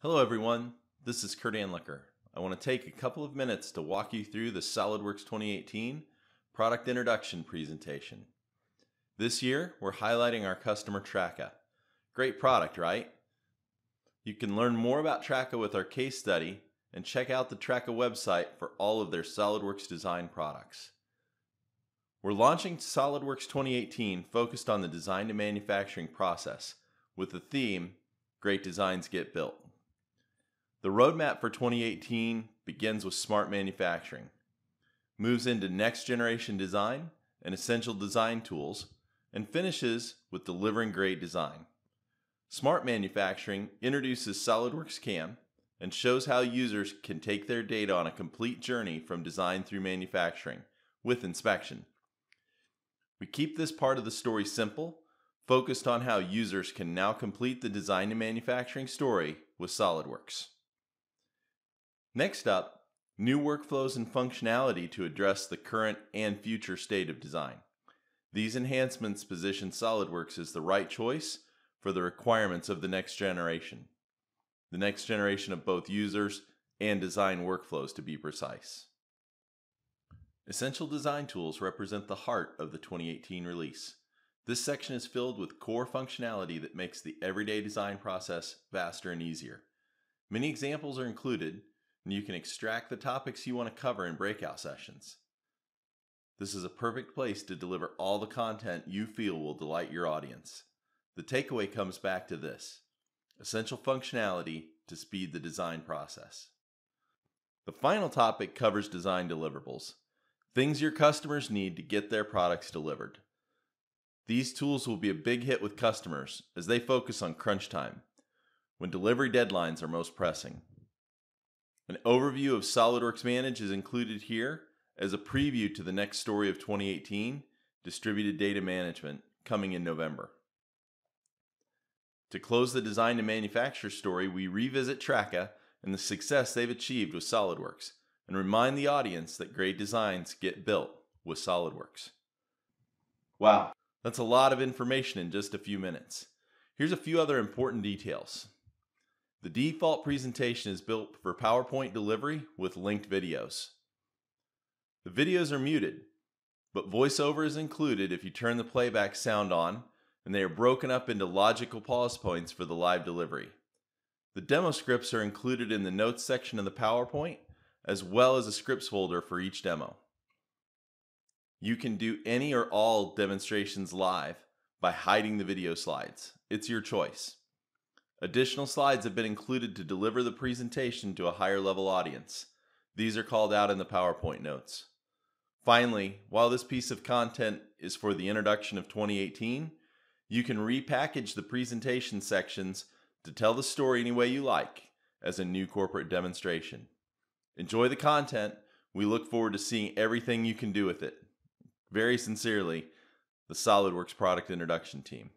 Hello everyone, this is Kurt Anlicker. I want to take a couple of minutes to walk you through the SolidWorks 2018 product introduction presentation. This year, we're highlighting our customer Traka. Great product, right? You can learn more about Traka with our case study and check out the Traka website for all of their SolidWorks design products. We're launching SolidWorks 2018 focused on the design to manufacturing process with the theme, Great Designs Get Built. The roadmap for 2018 begins with smart manufacturing, moves into next generation design and essential design tools, and finishes with delivering great design. Smart manufacturing introduces SolidWorks CAM and shows how users can take their data on a complete journey from design through manufacturing with inspection. We keep this part of the story simple, focused on how users can now complete the design to manufacturing story with SolidWorks. Next up, new workflows and functionality to address the current and future state of design. These enhancements position SolidWorks as the right choice for the requirements of the next generation of both users and design workflows to be precise. Essential design tools represent the heart of the 2018 release. This section is filled with core functionality that makes the everyday design process faster and easier. Many examples are included, and you can extract the topics you want to cover in breakout sessions. This is a perfect place to deliver all the content you feel will delight your audience. The takeaway comes back to this: essential functionality to speed the design process. The final topic covers design deliverables, things your customers need to get their products delivered. These tools will be a big hit with customers as they focus on crunch time, when delivery deadlines are most pressing. An overview of SolidWorks Manage is included here as a preview to the next story of 2018, Distributed Data Management, coming in November. To close the design to manufacture story, we revisit Traka and the success they've achieved with SolidWorks, and remind the audience that great designs get built with SolidWorks. Wow, that's a lot of information in just a few minutes. Here's a few other important details. The default presentation is built for PowerPoint delivery with linked videos. The videos are muted, but voiceover is included if you turn the playback sound on, and they are broken up into logical pause points for the live delivery. The demo scripts are included in the notes section of the PowerPoint, as well as a scripts folder for each demo. You can do any or all demonstrations live by hiding the video slides. It's your choice. Additional slides have been included to deliver the presentation to a higher level audience. These are called out in the PowerPoint notes. Finally, while this piece of content is for the introduction of 2018, you can repackage the presentation sections to tell the story any way you like as a new corporate demonstration. Enjoy the content. We look forward to seeing everything you can do with it. Very sincerely, the SolidWorks Product Introduction Team.